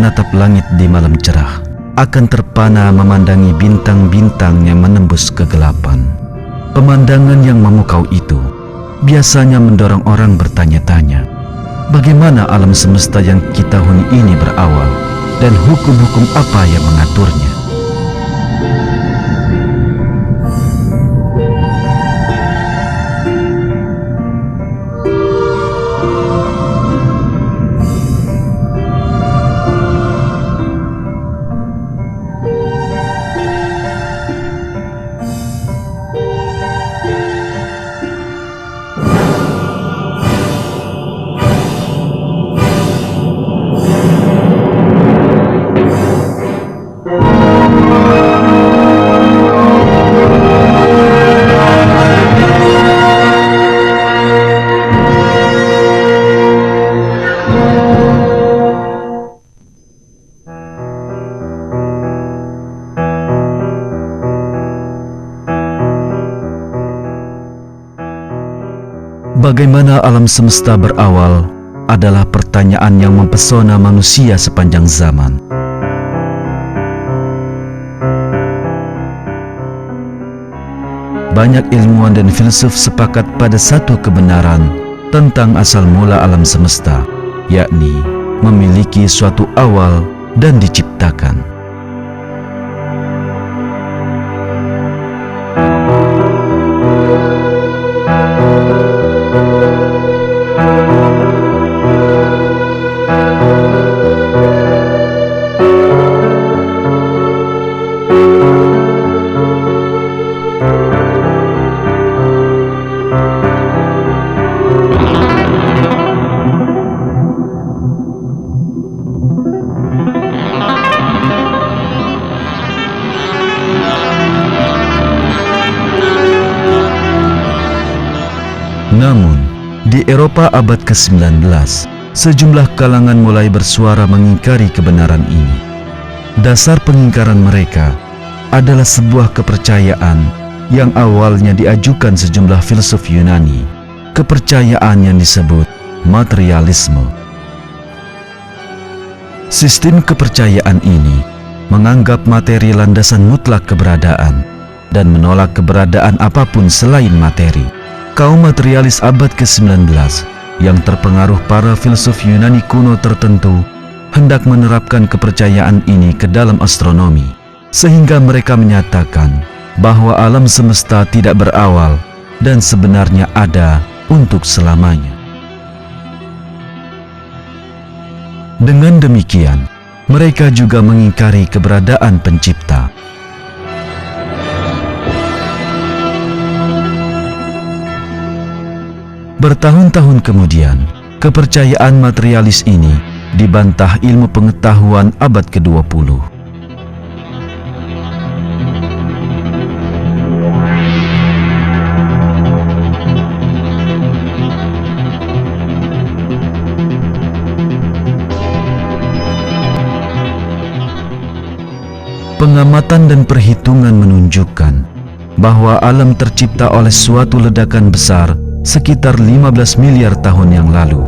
menatap langit di malam cerah, akan terpana memandangi bintang-bintang yang menembus kegelapan. Pemandangan yang memukau itu biasanya mendorong orang bertanya-tanya, bagaimana alam semesta yang kita huni ini berawal dan hukum-hukum apa yang mengaturnya. Bagaimana alam semesta berawal adalah pertanyaan yang mempesona manusia sepanjang zaman. Banyak ilmuwan dan filsuf sepakat pada satu kebenaran tentang asal mula alam semesta, yakni memiliki suatu awal dan diciptakan. Namun, di Eropa abad ke-19, sejumlah kalangan mulai bersuara mengingkari kebenaran ini. Dasar pengingkaran mereka adalah sebuah kepercayaan yang awalnya diajukan sejumlah filsuf Yunani, kepercayaan yang disebut materialisme. Sistem kepercayaan ini menganggap materi landasan mutlak keberadaan dan menolak keberadaan apapun selain materi. Kaum materialis abad ke-19 yang terpengaruh para filsuf Yunani kuno tertentu hendak menerapkan kepercayaan ini ke dalam astronomi, sehingga mereka menyatakan bahwa alam semesta tidak berawal dan sebenarnya ada untuk selamanya. Dengan demikian, mereka juga mengingkari keberadaan pencipta. Bertahun-tahun kemudian, kepercayaan materialis ini dibantah ilmu pengetahuan abad ke-20. Pengamatan dan perhitungan menunjukkan bahwa alam tercipta oleh suatu ledakan besar sekitar 15 miliar tahun yang lalu.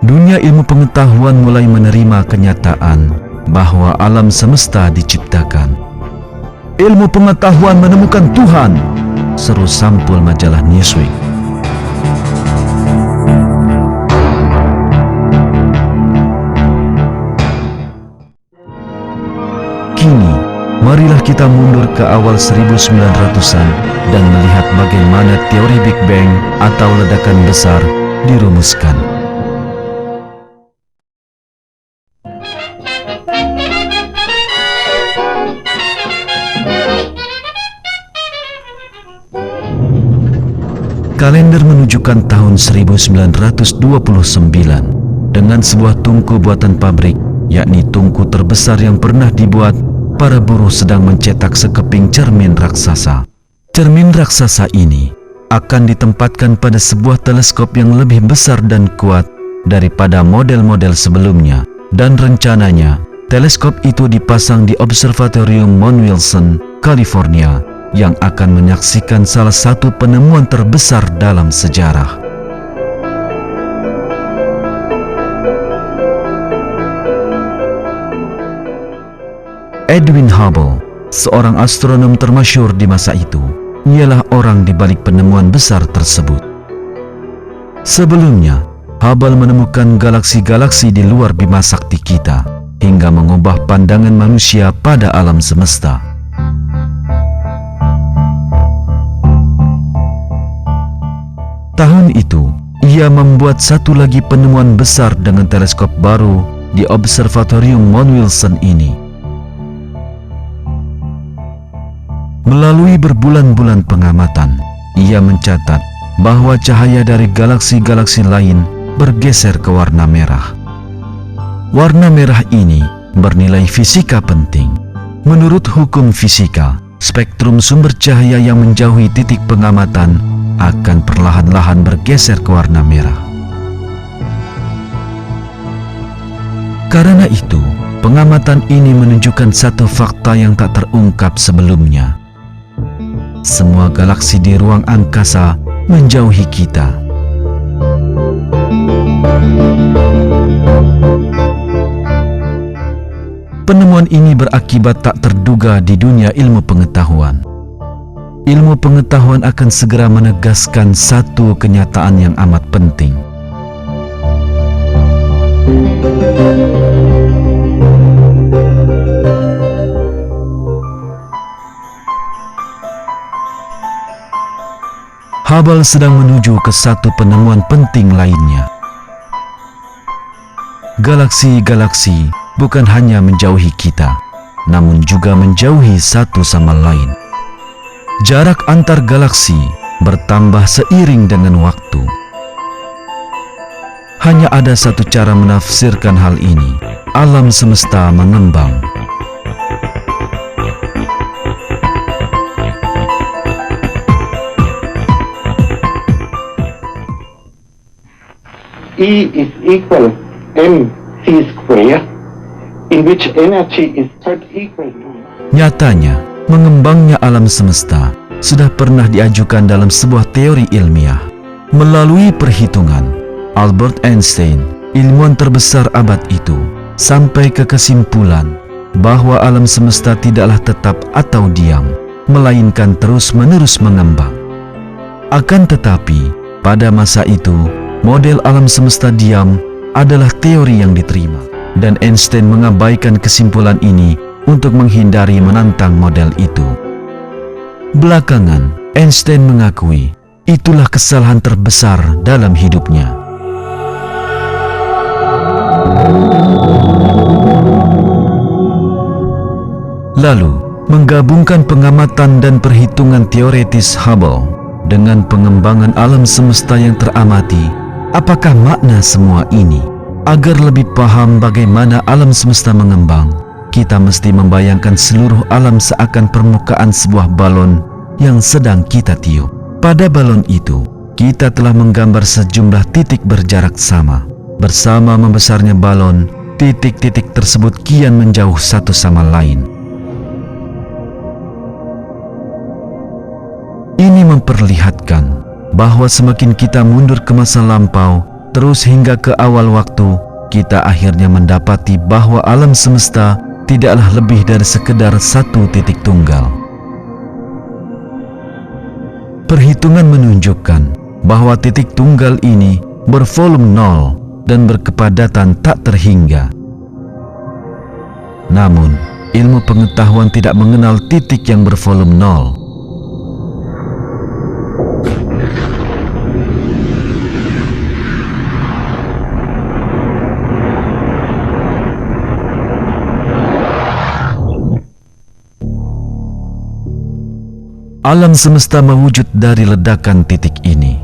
Dunia ilmu pengetahuan mulai menerima kenyataan bahwa alam semesta diciptakan. Ilmu pengetahuan menemukan Tuhan, seru sampul majalah Newsweek. Kini, marilah kita mundur ke awal 1900-an dan melihat bagaimana teori Big Bang atau ledakan besar dirumuskan. Kalender menunjukkan tahun 1929 dengan sebuah tungku buatan pabrik, yakni tungku terbesar yang pernah dibuat. Para buruh sedang mencetak sekeping cermin raksasa. Cermin raksasa ini akan ditempatkan pada sebuah teleskop yang lebih besar dan kuat daripada model-model sebelumnya, dan rencananya teleskop itu dipasang di Observatorium Mount Wilson, California, yang akan menyaksikan salah satu penemuan terbesar dalam sejarah. Edwin Hubble, seorang astronom termasyhur di masa itu, ialah orang di balik penemuan besar tersebut. Sebelumnya, Hubble menemukan galaksi-galaksi di luar bima sakti kita, hingga mengubah pandangan manusia pada alam semesta. Tahun itu, ia membuat satu lagi penemuan besar dengan teleskop baru di Observatorium Mount Wilson ini. Melalui berbulan-bulan pengamatan, ia mencatat bahwa cahaya dari galaksi-galaksi lain bergeser ke warna merah. Warna merah ini bernilai fisika penting. Menurut hukum fisika, spektrum sumber cahaya yang menjauhi titik pengamatan akan perlahan-lahan bergeser ke warna merah. Karena itu, pengamatan ini menunjukkan satu fakta yang tak terungkap sebelumnya. Semua galaksi di ruang angkasa menjauhi kita. Penemuan ini berakibat tak terduga di dunia ilmu pengetahuan. Ilmu pengetahuan akan segera menegaskan satu kenyataan yang amat penting. Hubble sedang menuju ke satu penemuan penting lainnya. Galaksi-galaksi bukan hanya menjauhi kita, namun juga menjauhi satu sama lain. Jarak antar galaksi bertambah seiring dengan waktu. Hanya ada satu cara menafsirkan hal ini: alam semesta mengembang. E is equal mc square, in which energy is third equal to. Nyatanya, mengembangnya alam semesta sudah pernah diajukan dalam sebuah teori ilmiah. Melalui perhitungan, Albert Einstein, ilmuwan terbesar abad itu, sampai ke kesimpulan bahwa alam semesta tidaklah tetap atau diam, melainkan terus-menerus mengembang. Akan tetapi, pada masa itu, model alam semesta diam adalah teori yang diterima, dan Einstein mengabaikan kesimpulan ini untuk menghindari menantang model itu. Belakangan, Einstein mengakui itulah kesalahan terbesar dalam hidupnya. Lalu, menggabungkan pengamatan dan perhitungan teoretis Hubble dengan pengembangan alam semesta yang teramati, apakah makna semua ini? Agar lebih paham bagaimana alam semesta mengembang, kita mesti membayangkan seluruh alam seakan permukaan sebuah balon yang sedang kita tiup. Pada balon itu, kita telah menggambar sejumlah titik berjarak sama. Bersama membesarnya balon, titik-titik tersebut kian menjauh satu sama lain. Ini memperlihatkan bahwa semakin kita mundur ke masa lampau, terus hingga ke awal waktu, kita akhirnya mendapati bahwa alam semesta tidaklah lebih dari sekedar satu titik tunggal. Perhitungan menunjukkan bahwa titik tunggal ini bervolume nol dan berkepadatan tak terhingga. Namun, ilmu pengetahuan tidak mengenal titik yang bervolume nol. Alam semesta mewujud dari ledakan titik ini.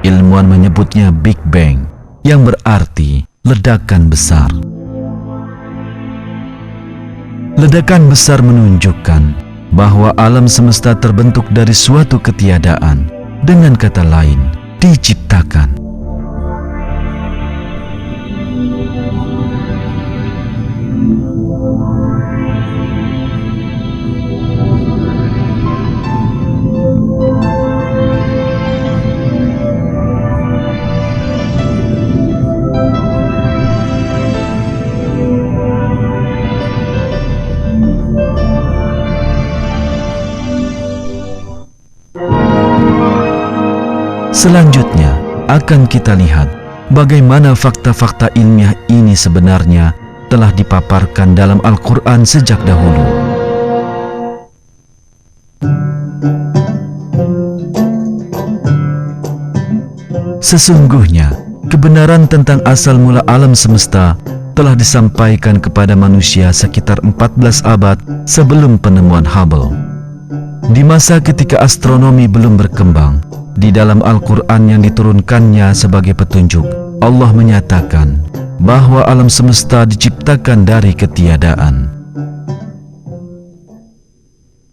Ilmuwan menyebutnya Big Bang, yang berarti ledakan besar. Ledakan besar menunjukkan bahwa alam semesta terbentuk dari suatu ketiadaan, dengan kata lain, diciptakan. Selanjutnya akan kita lihat bagaimana fakta-fakta ilmiah ini sebenarnya telah dipaparkan dalam Al-Quran sejak dahulu. Sesungguhnya kebenaran tentang asal mula alam semesta telah disampaikan kepada manusia sekitar 14 abad sebelum penemuan Hubble. Di masa ketika astronomi belum berkembang, di dalam Al-Quran yang diturunkannya sebagai petunjuk, Allah menyatakan bahwa alam semesta diciptakan dari ketiadaan.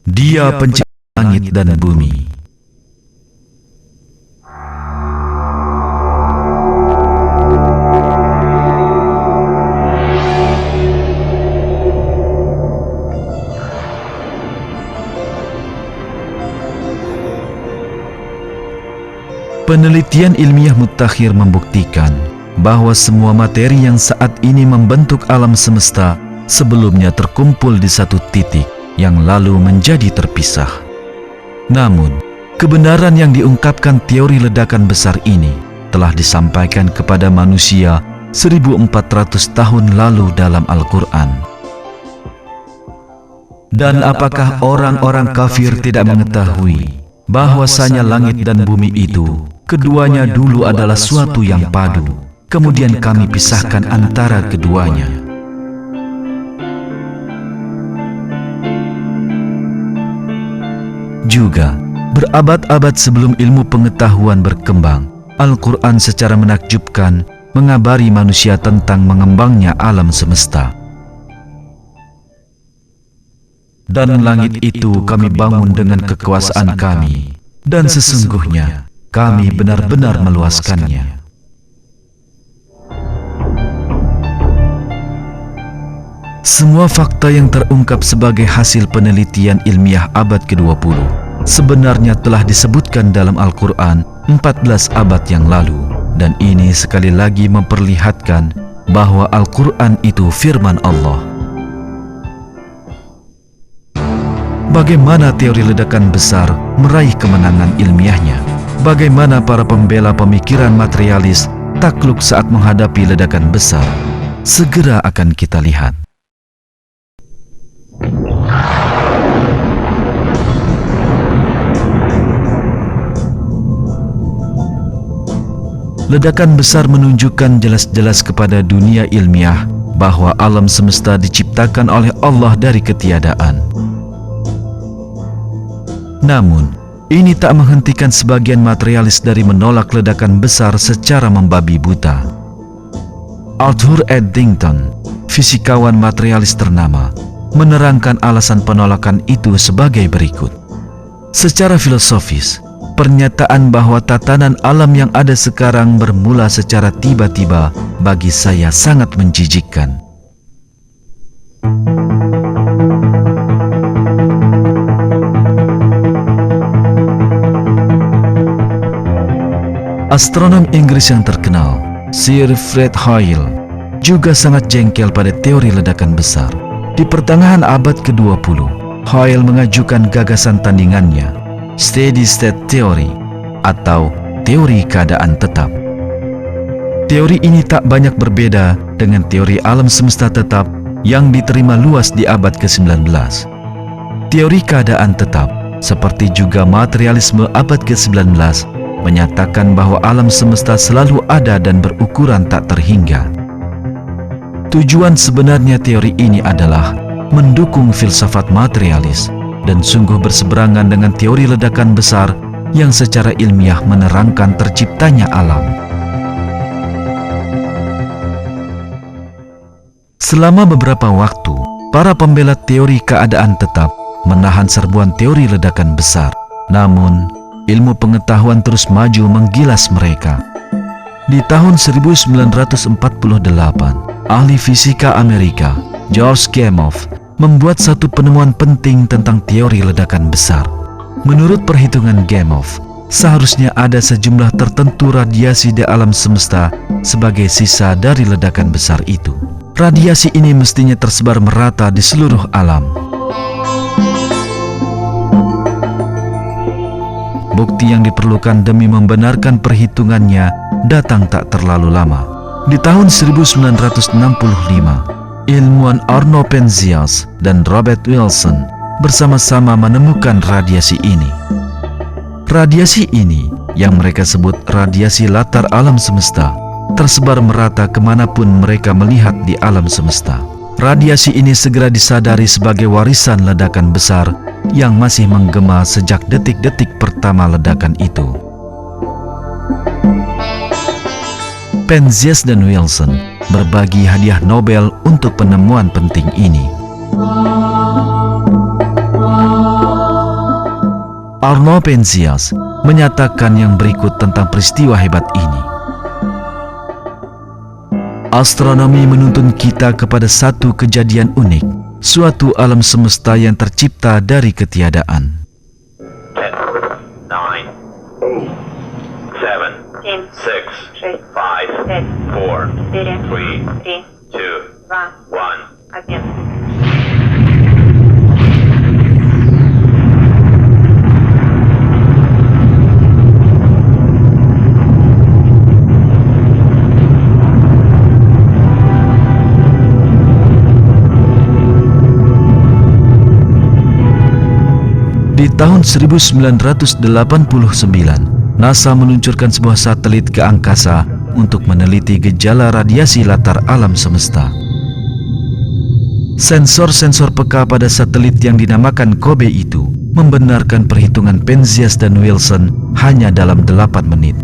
Dia pencipta langit dan bumi. Penelitian ilmiah mutakhir membuktikan bahwa semua materi yang saat ini membentuk alam semesta sebelumnya terkumpul di satu titik yang lalu menjadi terpisah. Namun, kebenaran yang diungkapkan teori ledakan besar ini telah disampaikan kepada manusia 1400 tahun lalu dalam Al-Quran. Dan apakah orang-orang kafir tidak mengetahui bahwasanya langit dan bumi itu keduanya dulu adalah suatu yang padu, kemudian kami pisahkan antara keduanya. Juga, berabad-abad sebelum ilmu pengetahuan berkembang, Al-Quran secara menakjubkan mengabari manusia tentang mengembangnya alam semesta. Dan langit itu kami bangun dengan kekuasaan kami, dan sesungguhnya kami benar-benar meluaskannya. Semua fakta yang terungkap sebagai hasil penelitian ilmiah abad ke-20 sebenarnya telah disebutkan dalam Al-Quran 14 abad yang lalu, dan ini sekali lagi memperlihatkan bahwa Al-Quran itu firman Allah. Bagaimana teori ledakan besar meraih kemenangan ilmiahnya? Bagaimana para pembela pemikiran materialis takluk saat menghadapi ledakan besar? Segera akan kita lihat. Ledakan besar menunjukkan jelas-jelas kepada dunia ilmiah bahwa alam semesta diciptakan oleh Allah dari ketiadaan. Namun, ini tak menghentikan sebagian materialis dari menolak ledakan besar secara membabi buta. Arthur Eddington, fisikawan materialis ternama, menerangkan alasan penolakan itu sebagai berikut. Secara filosofis, pernyataan bahwa tatanan alam yang ada sekarang bermula secara tiba-tiba bagi saya sangat menjijikkan. Astronom Inggris yang terkenal, Sir Fred Hoyle, juga sangat jengkel pada teori ledakan besar. Di pertengahan abad ke-20, Hoyle mengajukan gagasan tandingannya, Steady State Theory atau teori keadaan tetap. Teori ini tak banyak berbeda dengan teori alam semesta tetap yang diterima luas di abad ke-19. Teori keadaan tetap, seperti juga materialisme abad ke-19, menyatakan bahwa alam semesta selalu ada dan berukuran tak terhingga. Tujuan sebenarnya teori ini adalah mendukung filsafat materialis dan sungguh berseberangan dengan teori ledakan besar yang secara ilmiah menerangkan terciptanya alam. Selama beberapa waktu, para pembela teori keadaan tetap menahan serbuan teori ledakan besar. Namun, ilmu pengetahuan terus maju menggilas mereka. Di tahun 1948, ahli fisika Amerika, George Gamow, membuat satu penemuan penting tentang teori ledakan besar. Menurut perhitungan Gamow, seharusnya ada sejumlah tertentu radiasi di alam semesta sebagai sisa dari ledakan besar itu. Radiasi ini mestinya tersebar merata di seluruh alam. Bukti yang diperlukan demi membenarkan perhitungannya datang tak terlalu lama. Di tahun 1965, ilmuwan Arno Penzias dan Robert Wilson bersama-sama menemukan radiasi ini. Radiasi ini, yang mereka sebut radiasi latar alam semesta, tersebar merata kemanapun mereka melihat di alam semesta. Radiasi ini segera disadari sebagai warisan ledakan besar yang masih menggema sejak detik-detik pertama ledakan itu. Penzias dan Wilson berbagi hadiah Nobel untuk penemuan penting ini. Arno Penzias menyatakan yang berikut tentang peristiwa hebat ini. Astronomi menuntun kita kepada satu kejadian unik, suatu alam semesta yang tercipta dari ketiadaan. 10, 9, 8, 7, 6, 5, 4, 3, 2, 1. Di tahun 1989, NASA meluncurkan sebuah satelit ke angkasa untuk meneliti gejala radiasi latar alam semesta. Sensor-sensor peka pada satelit yang dinamakan Kobe itu membenarkan perhitungan Penzias dan Wilson hanya dalam 8 menit.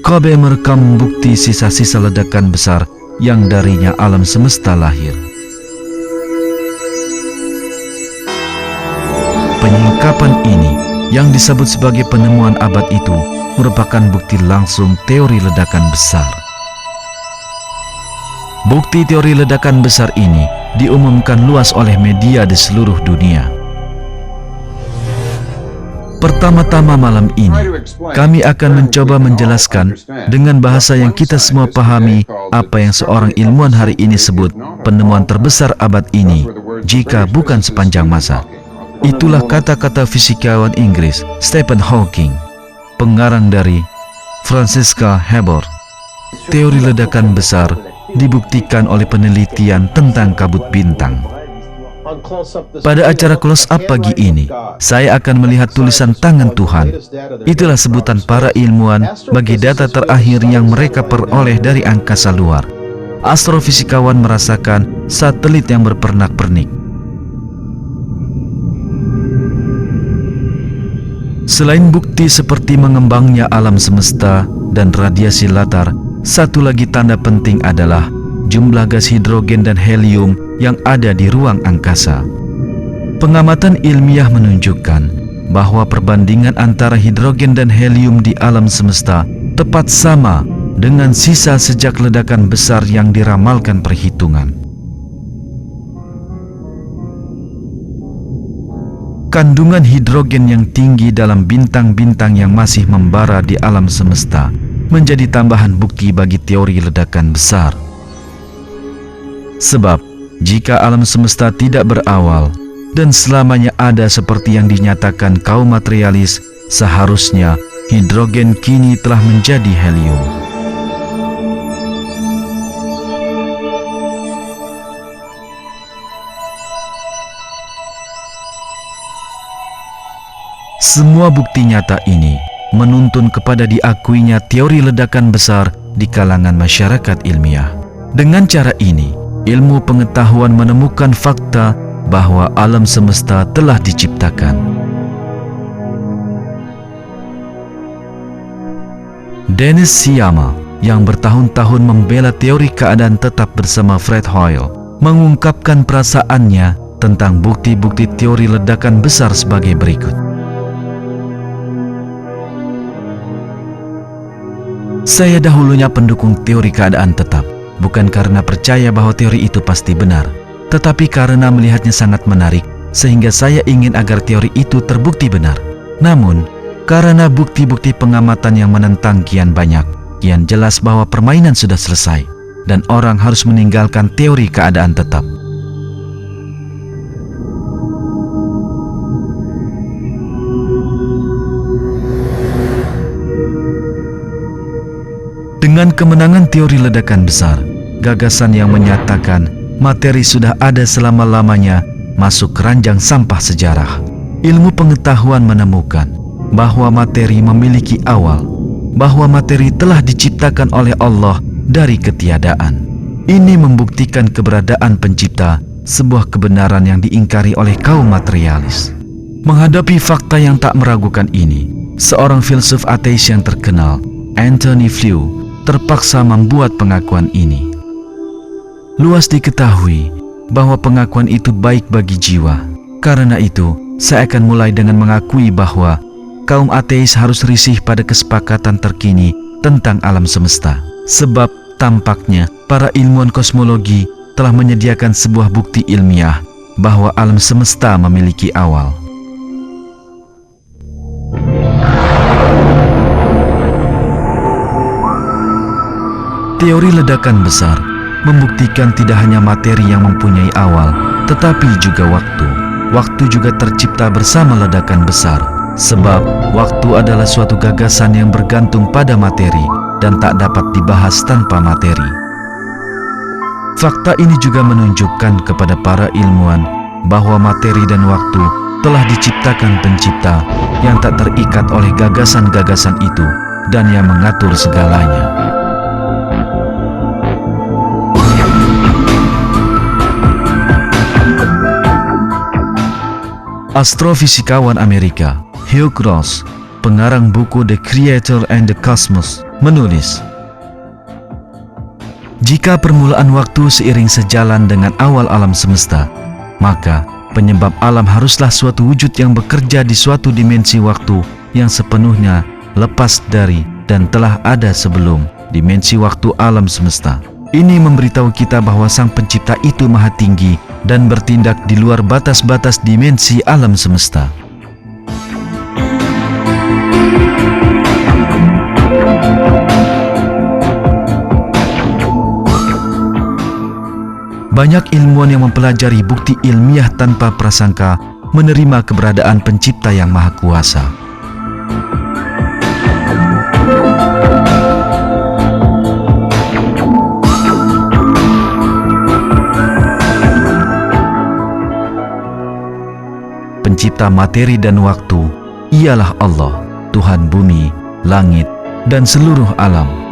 Kobe merekam bukti sisa-sisa ledakan besar yang darinya alam semesta lahir. Penyingkapan ini, yang disebut sebagai penemuan abad itu, merupakan bukti langsung teori ledakan besar. Bukti teori ledakan besar ini diumumkan luas oleh media di seluruh dunia. Pertama-tama malam ini, kami akan mencoba menjelaskan dengan bahasa yang kita semua pahami apa yang seorang ilmuwan hari ini sebut penemuan terbesar abad ini, jika bukan sepanjang masa. Itulah kata-kata fisikawan Inggris Stephen Hawking, pengarang dari Francisca Herbert. Teori ledakan besar dibuktikan oleh penelitian tentang kabut bintang. Pada acara close up pagi ini, saya akan melihat tulisan tangan Tuhan. Itulah sebutan para ilmuwan bagi data terakhir yang mereka peroleh dari angkasa luar. Astrofisikawan merasakan satelit yang berpernak-pernik. Selain bukti seperti mengembangnya alam semesta dan radiasi latar, satu lagi tanda penting adalah jumlah gas hidrogen dan helium yang ada di ruang angkasa. Pengamatan ilmiah menunjukkan bahwa perbandingan antara hidrogen dan helium di alam semesta tepat sama dengan sisa sejak ledakan besar yang diramalkan perhitungan. Kandungan hidrogen yang tinggi dalam bintang-bintang yang masih membara di alam semesta menjadi tambahan bukti bagi teori ledakan besar. Sebab jika alam semesta tidak berawal dan selamanya ada seperti yang dinyatakan kaum materialis, seharusnya hidrogen kini telah menjadi helium. Semua bukti nyata ini menuntun kepada diakuinya teori ledakan besar di kalangan masyarakat ilmiah. Dengan cara ini, ilmu pengetahuan menemukan fakta bahwa alam semesta telah diciptakan. Dennis Sciama yang bertahun-tahun membela teori keadaan tetap bersama Fred Hoyle mengungkapkan perasaannya tentang bukti-bukti teori ledakan besar sebagai berikut. Saya dahulunya pendukung teori keadaan tetap, bukan karena percaya bahwa teori itu pasti benar, tetapi karena melihatnya sangat menarik, sehingga saya ingin agar teori itu terbukti benar. Namun, karena bukti-bukti pengamatan yang menentang kian banyak, kian jelas bahwa permainan sudah selesai, dan orang harus meninggalkan teori keadaan tetap. Dengan kemenangan teori ledakan besar, gagasan yang menyatakan materi sudah ada selama-lamanya masuk keranjang sampah sejarah. Ilmu pengetahuan menemukan bahwa materi memiliki awal, bahwa materi telah diciptakan oleh Allah dari ketiadaan. Ini membuktikan keberadaan pencipta, sebuah kebenaran yang diingkari oleh kaum materialis. Menghadapi fakta yang tak meragukan ini, seorang filsuf ateis yang terkenal, Anthony Flew, terpaksa membuat pengakuan ini. Luas diketahui bahwa pengakuan itu baik bagi jiwa. Karena itu, saya akan mulai dengan mengakui bahwa kaum ateis harus risih pada kesepakatan terkini tentang alam semesta. Sebab tampaknya para ilmuwan kosmologi telah menyediakan sebuah bukti ilmiah bahwa alam semesta memiliki awal. Teori ledakan besar membuktikan tidak hanya materi yang mempunyai awal, tetapi juga waktu. Waktu juga tercipta bersama ledakan besar, sebab waktu adalah suatu gagasan yang bergantung pada materi dan tak dapat dibahas tanpa materi. Fakta ini juga menunjukkan kepada para ilmuwan bahwa materi dan waktu telah diciptakan pencipta yang tak terikat oleh gagasan-gagasan itu dan yang mengatur segalanya. Astrofisikawan Amerika Hugh Ross, pengarang buku The Creator and the Cosmos, menulis, jika permulaan waktu seiring sejalan dengan awal alam semesta, maka penyebab alam haruslah suatu wujud yang bekerja di suatu dimensi waktu yang sepenuhnya lepas dari dan telah ada sebelum dimensi waktu alam semesta. Ini memberitahu kita bahwa Sang Pencipta itu maha tinggi dan bertindak di luar batas-batas dimensi alam semesta. Banyak ilmuwan yang mempelajari bukti ilmiah tanpa prasangka menerima keberadaan Pencipta yang Maha Kuasa. Pencipta materi dan waktu ialah Allah, Tuhan bumi, langit, dan seluruh alam.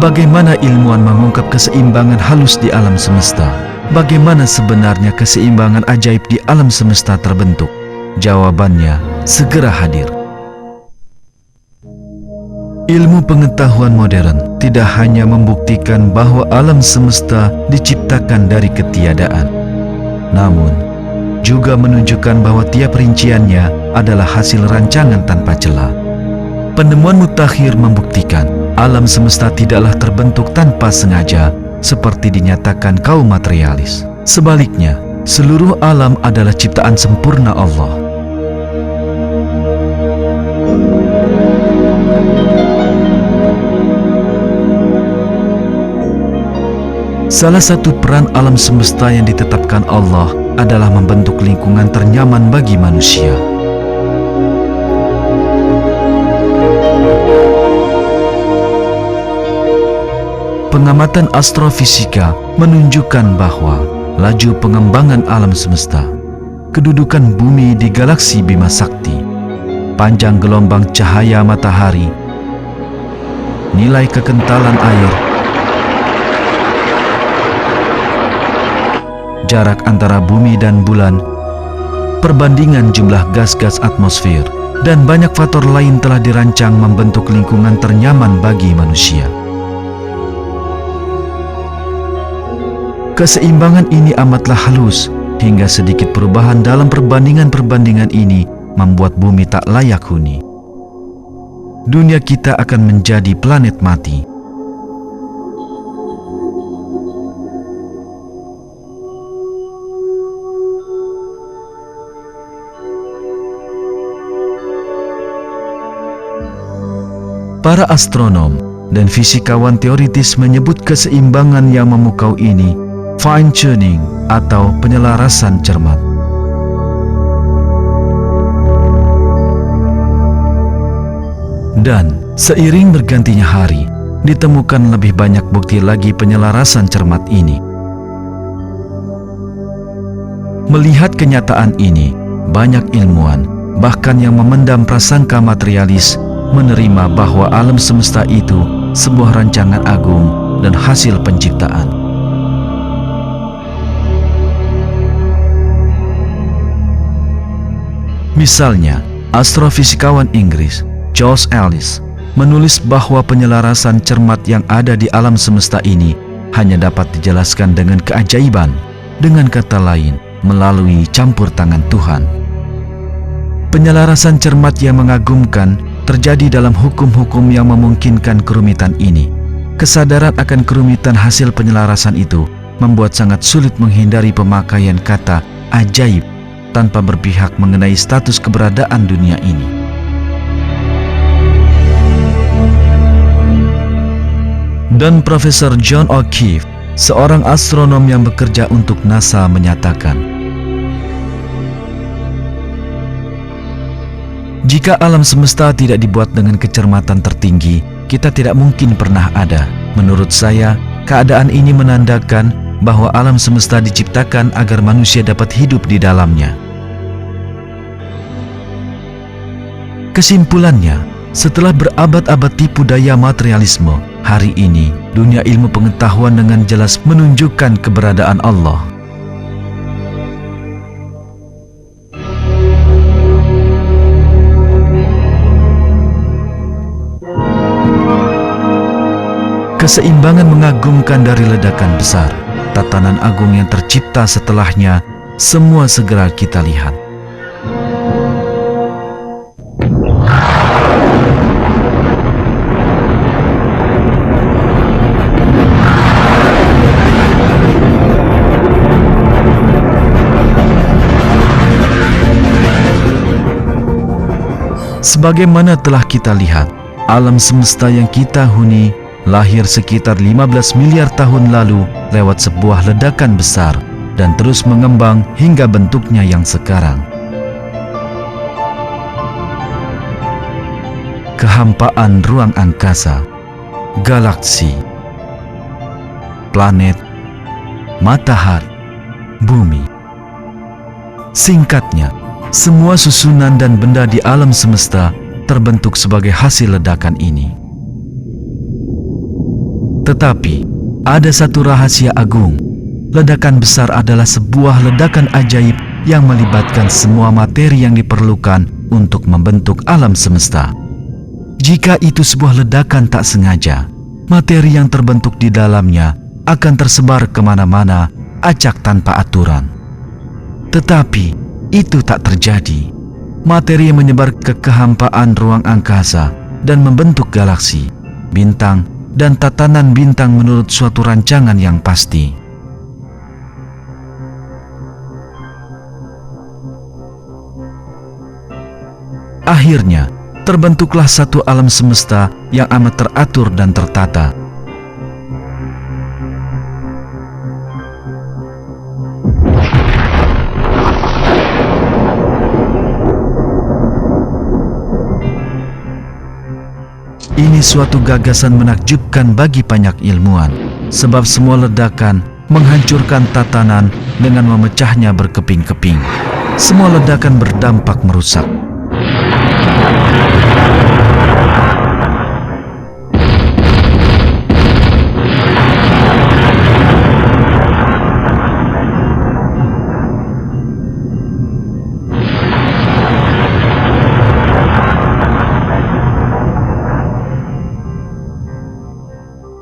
Bagaimana ilmuwan mengungkap keseimbangan halus di alam semesta? Bagaimana sebenarnya keseimbangan ajaib di alam semesta terbentuk? Jawabannya segera hadir. Ilmu pengetahuan modern tidak hanya membuktikan bahwa alam semesta diciptakan dari ketiadaan, namun juga menunjukkan bahwa tiap rinciannya adalah hasil rancangan tanpa celah. Penemuan mutakhir membuktikan alam semesta tidaklah terbentuk tanpa sengaja seperti dinyatakan kaum materialis. Sebaliknya, seluruh alam adalah ciptaan sempurna Allah. Salah satu peran alam semesta yang ditetapkan Allah adalah membentuk lingkungan ternyaman bagi manusia. Pengamatan astrofisika menunjukkan bahwa laju pengembangan alam semesta, kedudukan bumi di galaksi Bima Sakti, panjang gelombang cahaya matahari, nilai kekentalan air, jarak antara bumi dan bulan, perbandingan jumlah gas-gas atmosfer, dan banyak faktor lain telah dirancang membentuk lingkungan ternyaman bagi manusia. Keseimbangan ini amatlah halus, hingga sedikit perubahan dalam perbandingan-perbandingan ini membuat bumi tak layak huni. Dunia kita akan menjadi planet mati. Para astronom dan fisikawan teoritis menyebut keseimbangan yang memukau ini fine-tuning atau penyelarasan cermat. Dan seiring bergantinya hari, ditemukan lebih banyak bukti lagi penyelarasan cermat ini. Melihat kenyataan ini, banyak ilmuwan, bahkan yang memendam prasangka materialis, menerima bahwa alam semesta itu sebuah rancangan agung dan hasil penciptaan. Misalnya, astrofisikawan Inggris George Ellis menulis bahwa penyelarasan cermat yang ada di alam semesta ini hanya dapat dijelaskan dengan keajaiban, dengan kata lain, melalui campur tangan Tuhan. Penyelarasan cermat yang mengagumkan terjadi dalam hukum-hukum yang memungkinkan kerumitan ini. Kesadaran akan kerumitan hasil penyelarasan itu membuat sangat sulit menghindari pemakaian kata ajaib tanpa berpihak mengenai status keberadaan dunia ini. Dan Profesor John O'Keefe, seorang astronom yang bekerja untuk NASA, menyatakan, jika alam semesta tidak dibuat dengan kecermatan tertinggi, kita tidak mungkin pernah ada. Menurut saya, keadaan ini menandakan bahwa alam semesta diciptakan agar manusia dapat hidup di dalamnya. Kesimpulannya, setelah berabad-abad tipu daya materialisme, hari ini dunia ilmu pengetahuan dengan jelas menunjukkan keberadaan Allah. Keseimbangan mengagumkan dari ledakan besar, tatanan agung yang tercipta setelahnya, semua segera kita lihat. Sebagaimana telah kita lihat, alam semesta yang kita huni lahir sekitar 15 miliar tahun lalu lewat sebuah ledakan besar dan terus mengembang hingga bentuknya yang sekarang. Kehampaan ruang angkasa, galaksi, planet, matahari, bumi. Singkatnya, semua susunan dan benda di alam semesta terbentuk sebagai hasil ledakan ini. Tetapi, ada satu rahasia agung. Ledakan besar adalah sebuah ledakan ajaib yang melibatkan semua materi yang diperlukan untuk membentuk alam semesta. Jika itu sebuah ledakan tak sengaja, materi yang terbentuk di dalamnya akan tersebar kemana-mana, acak tanpa aturan. Tetapi itu tak terjadi. Materi menyebar ke kehampaan ruang angkasa dan membentuk galaksi, bintang, dan tatanan bintang menurut suatu rancangan yang pasti. Akhirnya, terbentuklah satu alam semesta yang amat teratur dan tertata. Ini suatu gagasan menakjubkan bagi banyak ilmuwan, sebab semua ledakan menghancurkan tatanan dengan memecahnya berkeping-keping. Semua ledakan berdampak merusak.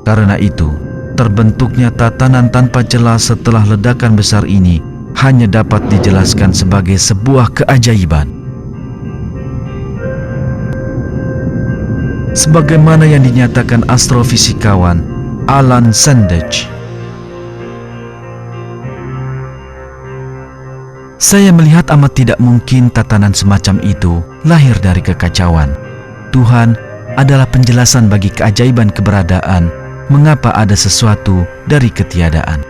Karena itu, terbentuknya tatanan tanpa celah setelah ledakan besar ini hanya dapat dijelaskan sebagai sebuah keajaiban. Sebagaimana yang dinyatakan astrofisikawan Alan Sandage. Saya melihat amat tidak mungkin tatanan semacam itu lahir dari kekacauan. Tuhan adalah penjelasan bagi keajaiban keberadaan, mengapa ada sesuatu dari ketiadaan.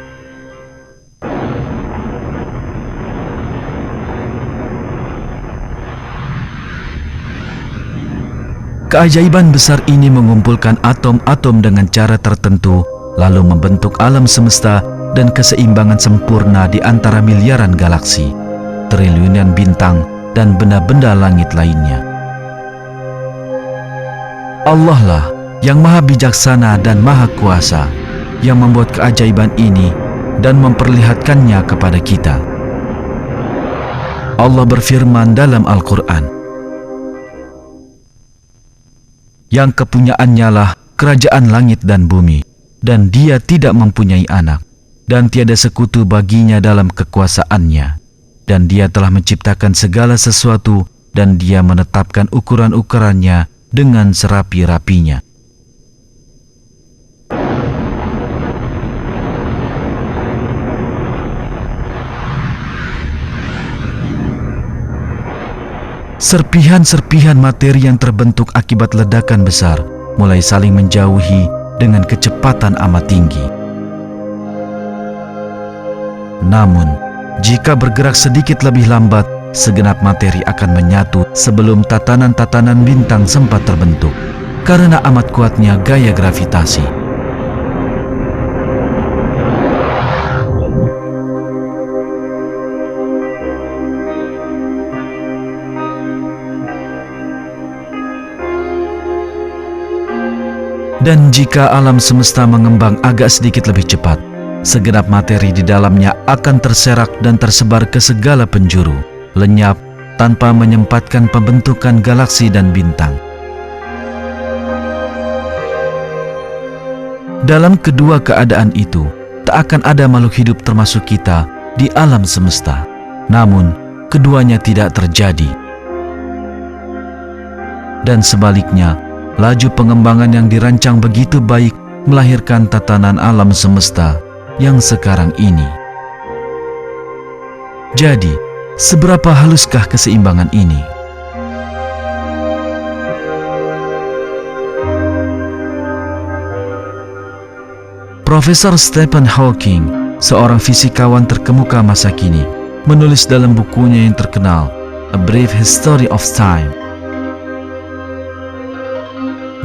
Keajaiban besar ini mengumpulkan atom-atom dengan cara tertentu, lalu membentuk alam semesta dan keseimbangan sempurna di antara miliaran galaksi, triliunan bintang, dan benda-benda langit lainnya. Allah lah yang maha bijaksana dan maha kuasa, yang membuat keajaiban ini dan memperlihatkannya kepada kita. Allah berfirman dalam Al-Quran, yang kepunyaannya lah kerajaan langit dan bumi, dan dia tidak mempunyai anak, dan tiada sekutu baginya dalam kekuasaannya, dan dia telah menciptakan segala sesuatu, dan dia menetapkan ukuran-ukurannya dengan serapi-rapinya. Serpihan-serpihan materi yang terbentuk akibat ledakan besar mulai saling menjauhi dengan kecepatan amat tinggi. Namun, jika bergerak sedikit lebih lambat, segenap materi akan menyatu sebelum tatanan-tatanan bintang sempat terbentuk, karena amat kuatnya gaya gravitasi. Dan jika alam semesta mengembang agak sedikit lebih cepat, segenap materi di dalamnya akan terserak dan tersebar ke segala penjuru, lenyap tanpa menyempatkan pembentukan galaksi dan bintang. Dalam kedua keadaan itu, tak akan ada makhluk hidup termasuk kita di alam semesta. Namun, keduanya tidak terjadi. Dan sebaliknya, laju pengembangan yang dirancang begitu baik melahirkan tatanan alam semesta yang sekarang ini. Jadi, seberapa haluskah keseimbangan ini? Profesor Stephen Hawking, seorang fisikawan terkemuka masa kini, menulis dalam bukunya yang terkenal, A Brief History of Time.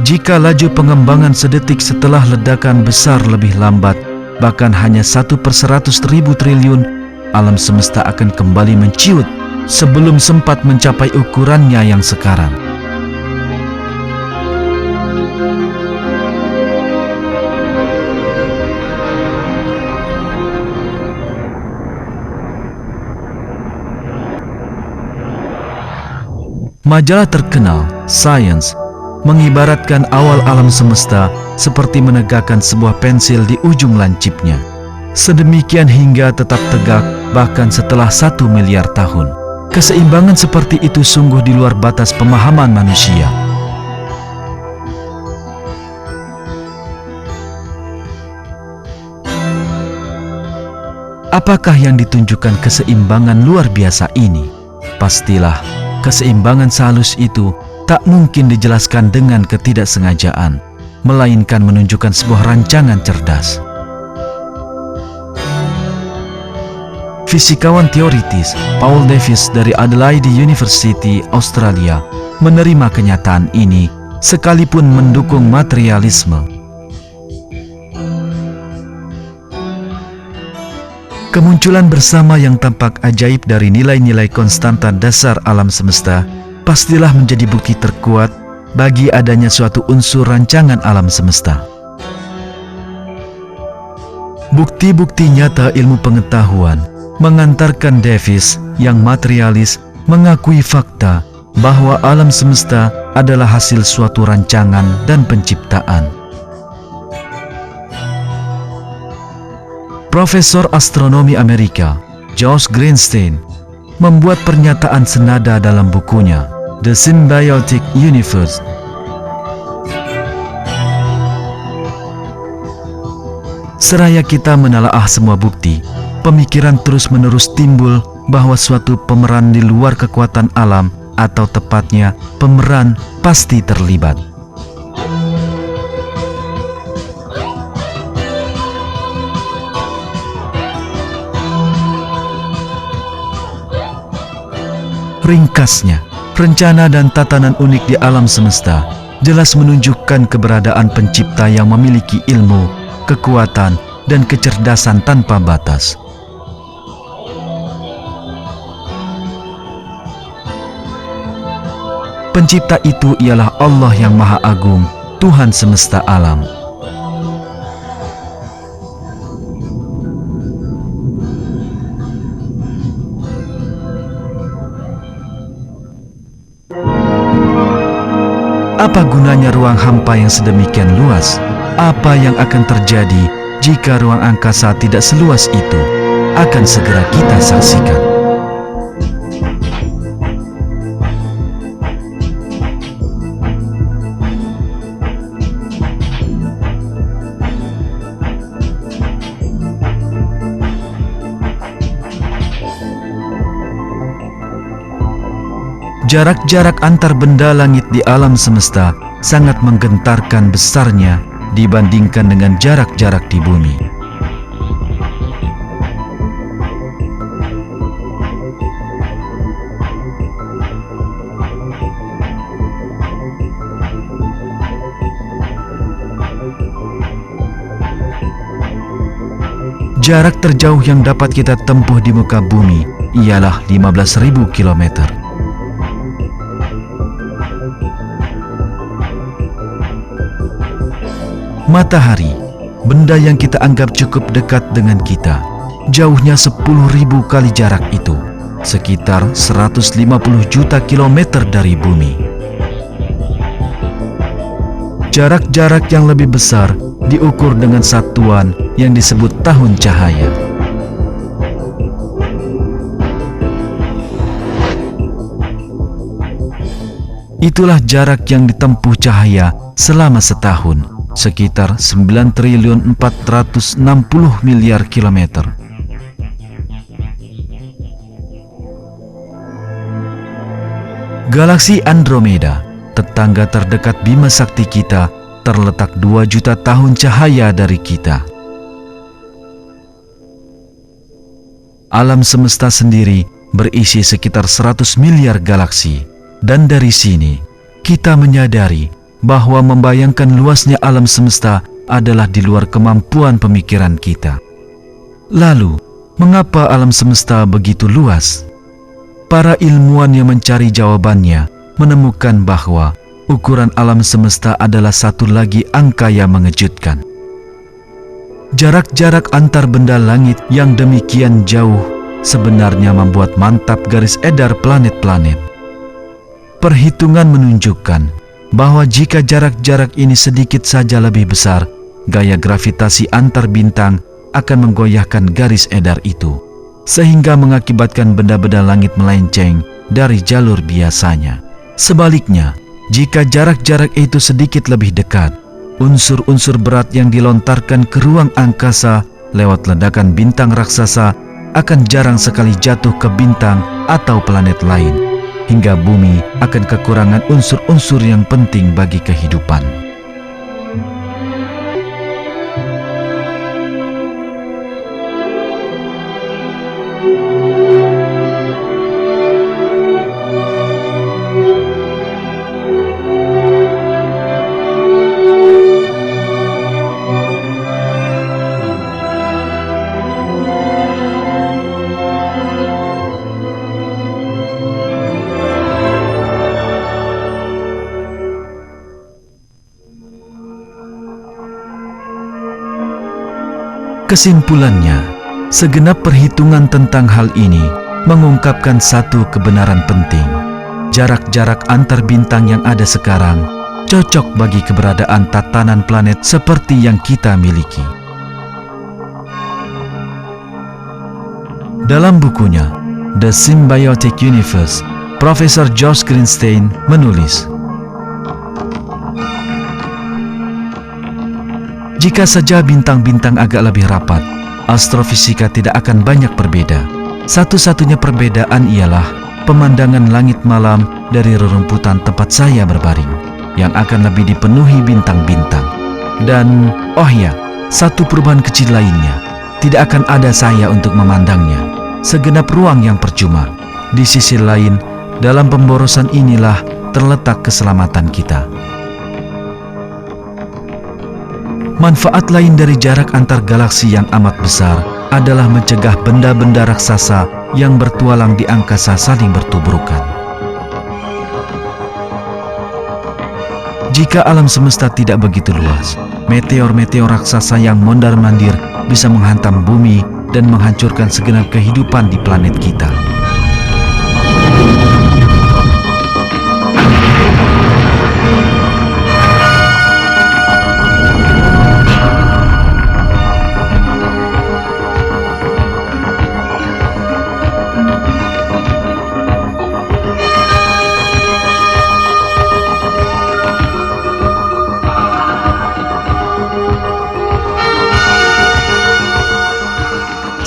Jika laju pengembangan sedetik setelah ledakan besar lebih lambat, bahkan hanya 1/100.000 triliun, alam semesta akan kembali menciut sebelum sempat mencapai ukurannya yang sekarang. Majalah terkenal Science mengibaratkan awal alam semesta seperti menegakkan sebuah pensil di ujung lancipnya. Sedemikian hingga tetap tegak bahkan setelah 1 miliar tahun. Keseimbangan seperti itu sungguh di luar batas pemahaman manusia. Apakah yang ditunjukkan keseimbangan luar biasa ini? Pastilah, keseimbangan sehalus itu tak mungkin dijelaskan dengan ketidaksengajaan, melainkan menunjukkan sebuah rancangan cerdas. Fisikawan teoritis Paul Davies dari Adelaide University, Australia, menerima kenyataan ini sekalipun mendukung materialisme. Kemunculan bersama yang tampak ajaib dari nilai-nilai konstanta dasar alam semesta pastilah menjadi bukti terkuat bagi adanya suatu unsur rancangan alam semesta. Bukti-bukti nyata ilmu pengetahuan mengantarkan Davies yang materialis mengakui fakta bahwa alam semesta adalah hasil suatu rancangan dan penciptaan. Profesor astronomi Amerika Josh Greenstein membuat pernyataan senada dalam bukunya The Symbiotic Universe. Seraya kita menelaah semua bukti, pemikiran terus-menerus timbul bahwa suatu pemeran di luar kekuatan alam, atau tepatnya pemeran, pasti terlibat. Ringkasnya, rencana dan tatanan unik di alam semesta jelas menunjukkan keberadaan pencipta yang memiliki ilmu, kekuatan, dan kecerdasan tanpa batas. Pencipta itu ialah Allah yang Maha Agung, Tuhan semesta alam. Apa gunanya ruang hampa yang sedemikian luas? Apa yang akan terjadi jika ruang angkasa tidak seluas itu? Akan segera kita saksikan. Jarak-jarak antar benda langit di alam semesta sangat menggentarkan besarnya dibandingkan dengan jarak-jarak di bumi. Jarak terjauh yang dapat kita tempuh di muka bumi ialah 15.000 km. Matahari, benda yang kita anggap cukup dekat dengan kita, jauhnya 10.000 kali jarak itu, sekitar 150 juta kilometer dari bumi. Jarak-jarak yang lebih besar diukur dengan satuan yang disebut tahun cahaya. Itulah jarak yang ditempuh cahaya selama setahun, sekitar 9.460 miliar kilometer. Galaksi Andromeda, tetangga terdekat Bima Sakti kita, terletak 2 juta tahun cahaya dari kita. Alam semesta sendiri berisi sekitar 100 miliar galaksi, dan dari sini kita menyadari bahwa membayangkan luasnya alam semesta adalah di luar kemampuan pemikiran kita. Lalu, mengapa alam semesta begitu luas? Para ilmuwan yang mencari jawabannya menemukan bahwa ukuran alam semesta adalah satu lagi angka yang mengejutkan. Jarak-jarak antar benda langit yang demikian jauh sebenarnya membuat mantap garis edar planet-planet. Perhitungan menunjukkan bahwa jika jarak-jarak ini sedikit saja lebih besar, gaya gravitasi antar bintang akan menggoyahkan garis edar itu, sehingga mengakibatkan benda-benda langit melenceng dari jalur biasanya. Sebaliknya, jika jarak-jarak itu sedikit lebih dekat, unsur-unsur berat yang dilontarkan ke ruang angkasa lewat ledakan bintang raksasa akan jarang sekali jatuh ke bintang atau planet lain, hingga bumi akan kekurangan unsur-unsur yang penting bagi kehidupan. Kesimpulannya, segenap perhitungan tentang hal ini mengungkapkan satu kebenaran penting. Jarak-jarak antar bintang yang ada sekarang cocok bagi keberadaan tatanan planet seperti yang kita miliki. Dalam bukunya The Symbiotic Universe, Profesor George Greenstein menulis, jika saja bintang-bintang agak lebih rapat, astrofisika tidak akan banyak berbeda. Satu-satunya perbedaan ialah pemandangan langit malam dari rerumputan tempat saya berbaring, yang akan lebih dipenuhi bintang-bintang. Dan, oh ya, satu perubahan kecil lainnya, tidak akan ada saya untuk memandangnya. Segenap ruang yang percuma. Di sisi lain, dalam pemborosan inilah terletak keselamatan kita. Manfaat lain dari jarak antar galaksi yang amat besar adalah mencegah benda-benda raksasa yang bertualang di angkasa saling bertubrukan. Jika alam semesta tidak begitu luas, meteor-meteor raksasa yang mondar-mandir bisa menghantam bumi dan menghancurkan segenap kehidupan di planet kita.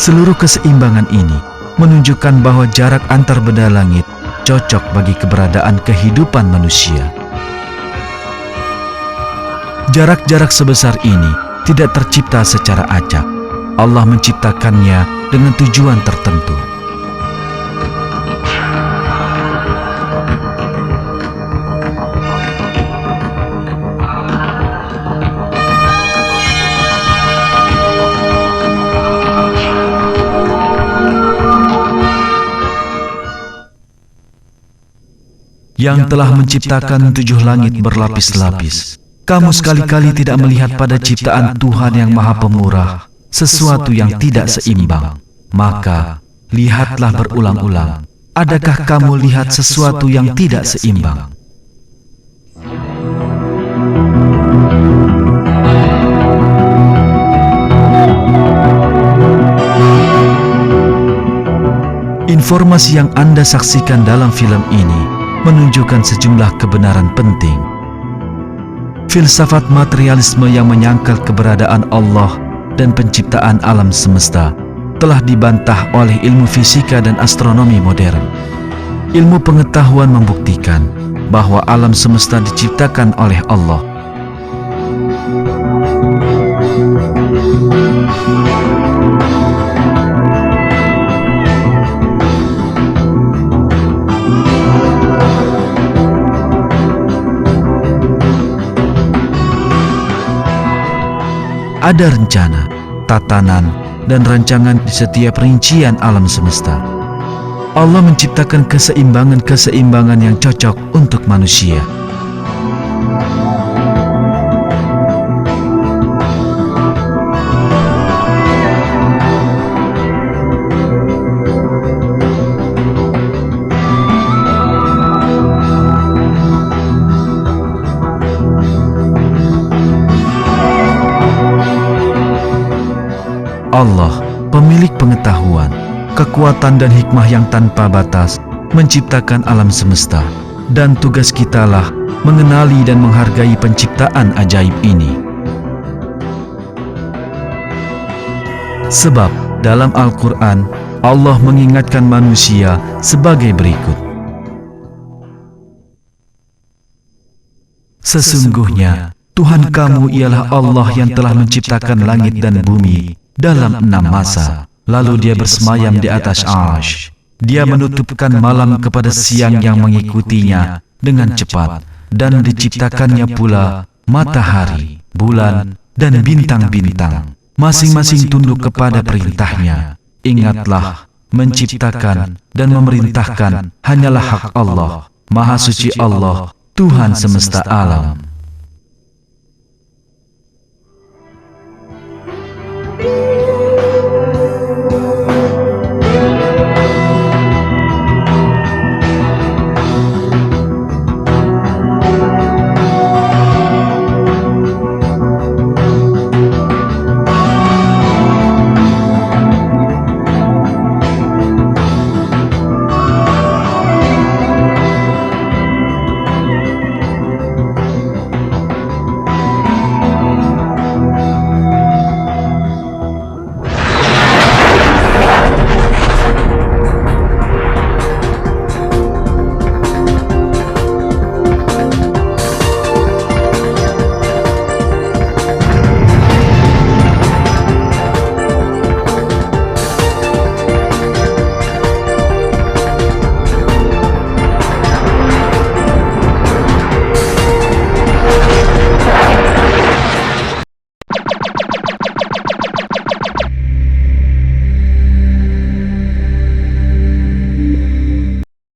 Seluruh keseimbangan ini menunjukkan bahwa jarak antar benda langit cocok bagi keberadaan kehidupan manusia. Jarak-jarak sebesar ini tidak tercipta secara acak. Allah menciptakannya dengan tujuan tertentu. Yang telah menciptakan 7 langit berlapis-lapis. Kamu sekali-kali tidak melihat pada ciptaan Tuhan yang Maha Pemurah sesuatu yang tidak seimbang. Maka, lihatlah berulang-ulang. Adakah kamu lihat sesuatu yang tidak seimbang? Informasi yang Anda saksikan dalam film ini menunjukkan sejumlah kebenaran penting. Filsafat materialisme yang menyangkal keberadaan Allah dan penciptaan alam semesta telah dibantah oleh ilmu fisika dan astronomi modern. Ilmu pengetahuan membuktikan bahwa alam semesta diciptakan oleh Allah. Ada rencana, tatanan, dan rancangan di setiap rincian alam semesta. Allah menciptakan keseimbangan-keseimbangan yang cocok untuk manusia. Allah, pemilik pengetahuan, kekuatan dan hikmah yang tanpa batas, menciptakan alam semesta. Dan tugas kitalah mengenali dan menghargai penciptaan ajaib ini. Sebab dalam Al-Quran, Allah mengingatkan manusia sebagai berikut. Sesungguhnya, Tuhan kamu ialah Allah yang telah menciptakan langit dan bumi dalam 6 masa. Lalu dia bersemayam di atas Arsy. Dia menutupkan malam kepada siang yang mengikutinya dengan cepat, dan diciptakannya pula matahari, bulan, dan bintang-bintang. Masing-masing tunduk kepada perintahnya. Ingatlah, menciptakan dan memerintahkan hanyalah hak Allah. Maha suci Allah, Tuhan semesta alam.